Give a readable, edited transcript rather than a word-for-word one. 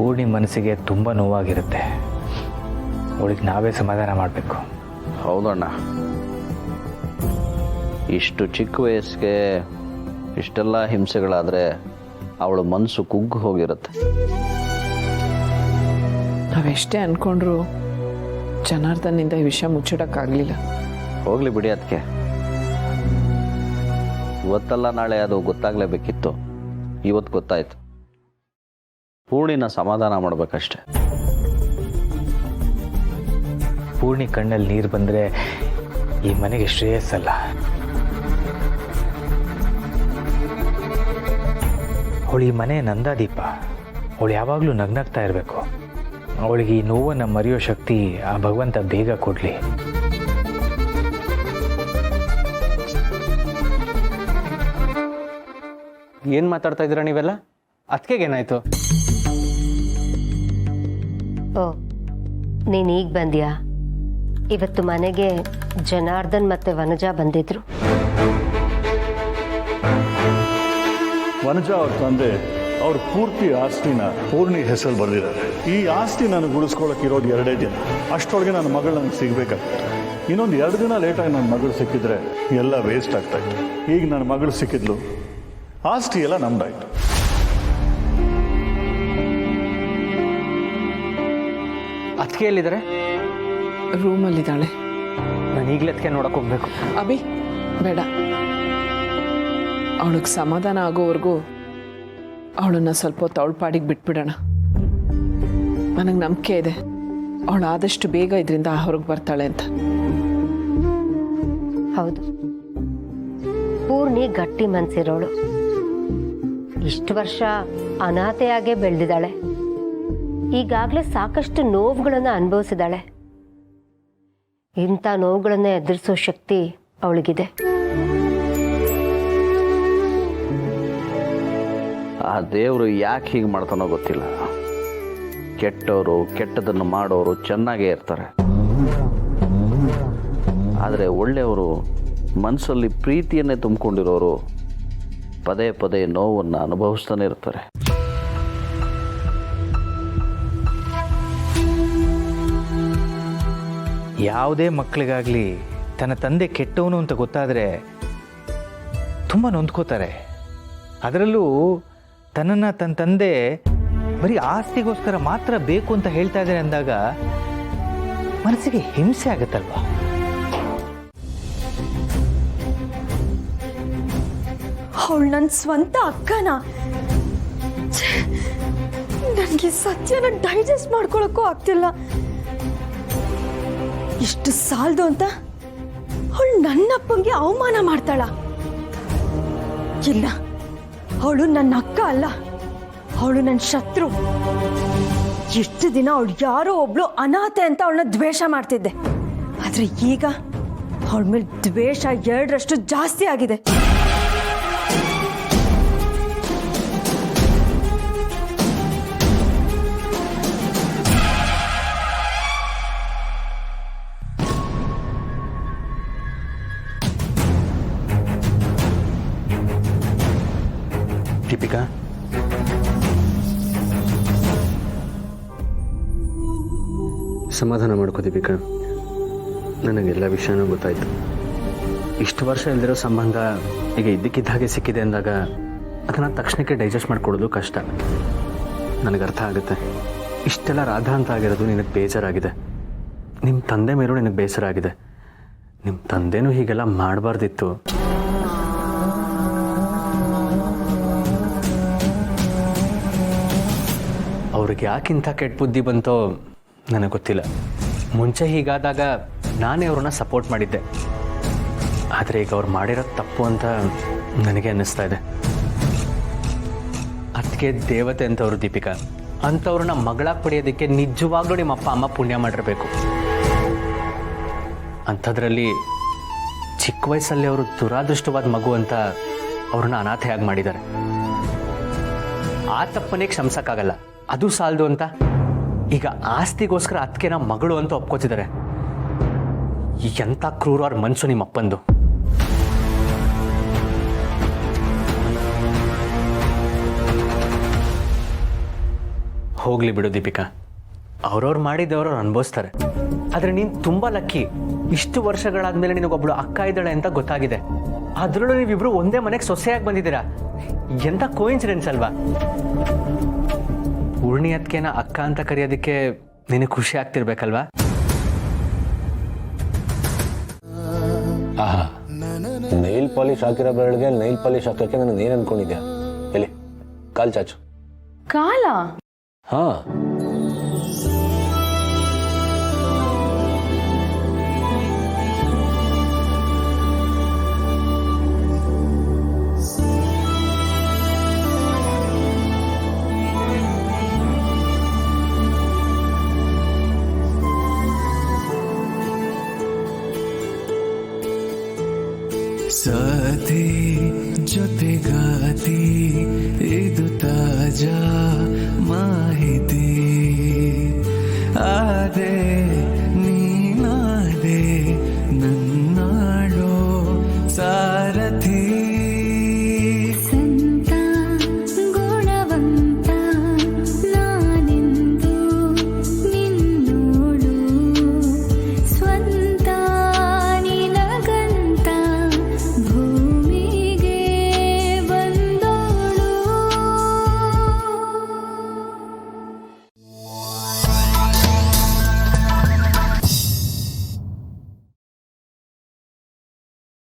ಪೂರ್ಣಿ ಮನಸ್ಸಿಗೆ ತುಂಬ ನೋವಾಗಿರುತ್ತೆ. ಅವಳಿಗೆ ನಾವೇ ಸಮಾಧಾನ ಮಾಡಬೇಕು. ಹೌದಣ್ಣ, ಇಷ್ಟು ಚಿಕ್ಕ ವಯಸ್ಸಿಗೆ ಇಷ್ಟೆಲ್ಲ ಹಿಂಸೆಗಳಾದರೆ ಅವಳ ಮನಸ್ಸು ಕುಗ್ಗು ಹೋಗಿರುತ್ತೆ. ನಾವೆಷ್ಟೇ ಅಂದ್ಕೊಂಡ್ರು ಜನಾರ್ದನಿಂದ ಈ ವಿಷಯ ಮುಚ್ಚಿಡೋಕ್ಕಾಗಲಿಲ್ಲ. ಹೋಗಲಿ ಬಿಡಿ, ಅದಕ್ಕೆ ಇವತ್ತಲ್ಲ ನಾಳೆ ಅದು ಗೊತ್ತಾಗಲೇಬೇಕಿತ್ತು. ಇವತ್ತು ಗೊತ್ತಾಯ್ತು. ಪೂರ್ಣಿನ ಸಮಾಧಾನ ಮಾಡಬೇಕಷ್ಟೆ. ಪೂರ್ಣಿ ಕಣ್ಣಲ್ಲಿ ನೀರು ಬಂದರೆ ಈ ಮನೆಗೆ ಶ್ರೇಯಸ್ಸಲ್ಲ. ಅವಳು ಈ ಮನೆ ನಂದಾದೀಪ. ಅವಳು ಯಾವಾಗಲೂ ನಗ್ನಗ್ತಾ ಇರಬೇಕು. ಅವಳಿಗೆ ಈ ನೋವನ್ನು ಮರೆಯೋ ಶಕ್ತಿ ಆ ಭಗವಂತ ಬೇಗ ಕೊಡಲಿ. ಏನು ಮಾತಾಡ್ತಾ ಇದ್ದೀರಾ ನೀವೆಲ್ಲ? ಅದಕ್ಕೇನಾಯ್ತು? ಓ, ನೀನು ಈಗ ಬಂದ್ಯಾ? ಇವತ್ತು ಮನೆಗೆ ಜನಾರ್ದನ್ ಮತ್ತೆ ವನಜಾ ಬಂದಿದ್ರು. ವನಜಾ ಅವ್ರ ತಂದೆ ಅವ್ರ ಪೂರ್ತಿ ಆಸ್ತಿನ ಪೂರ್ಣಿ ಹೆಸರು ಬರೆದಿದ್ದಾರೆ. ಈ ಆಸ್ತಿ ನನಗೆ ಉಳಿಸ್ಕೊಳಕ್ಕೆ ಇರೋದು 2 ದಿನ. ಅಷ್ಟರೊಳಗೆ ನನ್ನ ಮಗಳು ನನಗೆ ಸಿಗಬೇಕಾಗ್ತದೆ. ಇನ್ನೊಂದು 2 ದಿನ ಲೇಟಾಗಿ ನನ್ನ ಮಗಳು ಸಿಕ್ಕಿದ್ರೆ ಎಲ್ಲ ವೇಸ್ಟ್ ಆಗ್ತಾ ಇತ್ತು. ಈಗ ನನ್ನ ಮಗಳು ಸಿಕ್ಕಿದ್ಲು, ಆಸ್ತಿ ಎಲ್ಲ ನಮ್ದಾಯ್ತು. ಅದಕ್ಕೆ ಎಲ್ಲಿದ್ದಾರೆ? ರೂಮಲ್ಲಿದ್ದಾಳೆ. ನಾನು ಈಗಲೇ ಅದಕ್ಕೆ ನೋಡಕ್ಕೆ ಹೋಗ್ಬೇಕು. ಅಭಿ ಬೇಡ, ಅವಳಿಗೆ ಸಮಾಧಾನ ಆಗೋವರೆಗೂ ಅವಳನ್ನ ಸ್ವಲ್ಪ ಹೊತ್ತು ಅವಳ ಪಾಡಿಗೆ ಬಿಟ್ಬಿಡೋಣ. ನನಗೆ ನಂಬಿಕೆ ಇದೆ ಅವಳು ಆದಷ್ಟು ಬೇಗ ಇದರಿಂದ ಹೊರಗೆ ಬರ್ತಾಳೆ ಅಂತ. ಹೌದು, ಪೂರ್ಣಿ ಗಟ್ಟಿ ಮನ್ಸಿರೋಳು. ಇಷ್ಟು ವರ್ಷ ಅನಾಥೆಯಾಗೇ ಬೆಳೆದಿದ್ದಾಳೆ. ಈಗಾಗಲೇ ಸಾಕಷ್ಟು ನೋವುಗಳನ್ನು ಅನುಭವಿಸಿದಾಳೆ. ಇಂಥ ನೋವುಗಳನ್ನು ಎದುರಿಸೋ ಶಕ್ತಿ ಅವಳಿಗಿದೆ. ಆ ದೇವರು ಯಾಕೆ ಹೀಗೆ ಮಾಡ್ತಾನೋ ಗೊತ್ತಿಲ್ಲ. ಕೆಟ್ಟವರು, ಕೆಟ್ಟದನ್ನು ಮಾಡೋರು ಚೆನ್ನಾಗೇ ಇರ್ತಾರೆ. ಆದರೆ ಒಳ್ಳೆಯವರು, ಮನಸ್ಸಲ್ಲಿ ಪ್ರೀತಿಯನ್ನೇ ತುಂಬಿಕೊಂಡಿರೋರು ಪದೇ ಪದೇ ನೋವನ್ನು ಅನುಭವಿಸ್ತಾನೆ ಇರ್ತಾರೆ. ಯಾವುದೇ ಮಕ್ಕಳಿಗಾಗಲಿ ತನ್ನ ತಂದೆ ಕೆಟ್ಟವನು ಅಂತ ಗೊತ್ತಾದರೆ ತುಂಬ ನೊಂದ್ಕೋತಾರೆ. ಅದರಲ್ಲೂ ತನ್ನನ್ನು ತನ್ನ ತಂದೆ ಬರೀ ಆಸ್ತಿಗೋಸ್ಕರ ಮಾತ್ರ ಬೇಕು ಅಂತ ಹೇಳ್ತಾ ಇದ್ದಾರೆ ಅಂದಾಗ ಮನಸ್ಸಿಗೆ ಹಿಂಸೆ ಆಗುತ್ತಲ್ವಾ? ಅವಳು ನನ್ನ ಸ್ವಂತ ಅಕ್ಕನ. ನನಗೆ ಸತ್ಯನ ಡೈಜೆಸ್ಟ್ ಮಾಡ್ಕೊಳಕ್ಕೂ ಆಗ್ತಿಲ್ಲ. ಇಷ್ಟು ಸಾಲದು ಅಂತ ಅವಳು ನನ್ನಪ್ಪಂಗೆ ಅವಮಾನ ಮಾಡ್ತಾಳ? ಇಲ್ಲ, ಅವಳು ನನ್ನ ಅಕ್ಕ ಅಲ್ಲ, ಅವಳು ನನ್ನ ಶತ್ರು. ಇಷ್ಟು ದಿನ ಅವಳು ಯಾರೋ ಒಬ್ಳು ಅನಾಥೆ ಅಂತ ಅವಳನ್ನ ದ್ವೇಷ ಮಾಡ್ತಿದ್ದೆ. ಆದ್ರೆ ಈಗ ಅವಳ ಮೇಲೆ ದ್ವೇಷ 2ರಷ್ಟು ಜಾಸ್ತಿ ಆಗಿದೆ. ದೀಪಿಕಾ, ಸಮಾಧಾನ ಮಾಡ್ಕೋ ದೀಪಿಕಾ. ನನಗೆಲ್ಲ ವಿಷಯನೂ ಗೊತ್ತಾಯಿತು. ಇಷ್ಟು ವರ್ಷ ಇಲ್ದಿರೋ ಸಂಬಂಧ ಈಗ ಇದ್ದಕ್ಕಿದ್ದ ಹಾಗೆ ಸಿಕ್ಕಿದೆ ಅಂದಾಗ ಅದನ್ನು ತಕ್ಷಣಕ್ಕೆ ಡೈಜೆಸ್ಟ್ ಮಾಡಿಕೊಡೋದು ಕಷ್ಟ. ನನಗೆ ಅರ್ಥ ಆಗುತ್ತೆ. ಇಷ್ಟೆಲ್ಲ ರಾಧಾ ಅಂತ ಆಗಿರೋದು ನಿನಗೆ ಬೇಜಾರಾಗಿದೆ. ನಿಮ್ಮ ತಂದೆ ಮೇಲೂ ನಿನಗೆ ಬೇಸರ ಆಗಿದೆ. ನಿಮ್ಮ ತಂದೆನೂ ಹೀಗೆಲ್ಲ ಮಾಡಬಾರ್ದಿತ್ತು. ಅವ್ರಿಗೆ ಯಾಕಿಂಥ ಕೆಟ್ಟ ಬುದ್ಧಿ ಬಂತೋ ನನಗೆ ಗೊತ್ತಿಲ್ಲ. ಮುಂಚೆ ಹೀಗಾದಾಗ ನಾನೇ ಅವ್ರನ್ನ ಸಪೋರ್ಟ್ ಮಾಡಿದ್ದೆ. ಆದರೆ ಈಗ ಅವ್ರು ಮಾಡಿರೋದು ತಪ್ಪು ಅಂತ ನನಗೆ ಅನ್ನಿಸ್ತಾ ಇದೆ. ಅದಕ್ಕೆ ದೇವತೆ ಅಂತವ್ರು ದೀಪಿಕಾ. ಅಂಥವ್ರನ್ನ ಮಗಳಾಗಿ ಪಡೆಯೋದಕ್ಕೆ ನಿಜವಾಗ್ಲೂ ನಿಮ್ಮ ಅಪ್ಪ ಅಮ್ಮ ಪುಣ್ಯ ಮಾಡಿರಬೇಕು. ಅಂಥದ್ರಲ್ಲಿ ಚಿಕ್ಕ ವಯಸ್ಸಲ್ಲಿ ಅವರು ದುರಾದೃಷ್ಟವಾದ ಮಗು ಅಂತ ಅವ್ರನ್ನ ಅನಾಥೆಯಾಗಿ ಮಾಡಿದ್ದಾರೆ. ಆ ತಪ್ಪನೇ ಕ್ಷಮಿಸಕ್ಕಾಗಲ್ಲ. ಅದು ಸಾಲದು ಅಂತ ಈಗ ಆಸ್ತಿಗೋಸ್ಕರ ಅದಕ್ಕೆ ನಮ್ಮ ಮಗಳು ಅಂತ ಒಪ್ಕೋತಿದ್ದಾರೆ. ಎಂಥ ಕ್ರೂರ ಅವ್ರ ಮನಸ್ಸು ನಿಮ್ಮ ಅಪ್ಪಂದು. ಹೋಗಲಿ ಬಿಡು ದೀಪಿಕಾ, ಅವ್ರವ್ರು ಮಾಡಿದ್ದವ್ರು ಅನುಭವಿಸ್ತಾರೆ. ಆದರೆ ನೀನು ತುಂಬ ಲಕ್ಕಿ. ಇಷ್ಟು ವರ್ಷಗಳಾದ್ಮೇಲೆ ನಿನಗೊಬ್ಳು ಅಕ್ಕ ಇದ್ದಾಳೆ ಅಂತ ಗೊತ್ತಾಗಿದೆ. ಅದರಲ್ಲೂ ನೀವಿಬ್ರು ಒಂದೇ ಮನೆಗೆ ಸೊಸೆಯಾಗಿ ಬಂದಿದ್ದೀರಾ. ಎಂಥ ಕೋಇನ್ಸಿಡೆನ್ಸ್ ಅಲ್ವಾ? ಪೂರ್ಣಿ ಅದಕ್ಕೇನ ಅಕ್ಕ ಅಂತ ಕರೆಯೋದಕ್ಕೆ ನಿನಗೆ ಖುಷಿ ಆಗ್ತಿರ್ಬೇಕಲ್ವಾ? ಆಹಾ, ನೈಲ್ ಪಾಲಿಶ್ ಹಾಕಿರೋ ಬೆರಳಿಗೆ ನೈಲ್ ಪಾಲಿಶ್ ಹಾಕೋಕ್ಕೆ ನನಗೆ ಏನು ಅನ್ಕೊಂಡಿದ್ಯಾ? ಎಲ್ಲಿ ಕಾಲ್ ಚಾಚು. ಕಾಲ ಹಾ, ಸಾಥಿ ಜೊತೆಗಾತಿ ಇದು ತಾಜಾ ಮಾಹಿತಿ ಆದೆ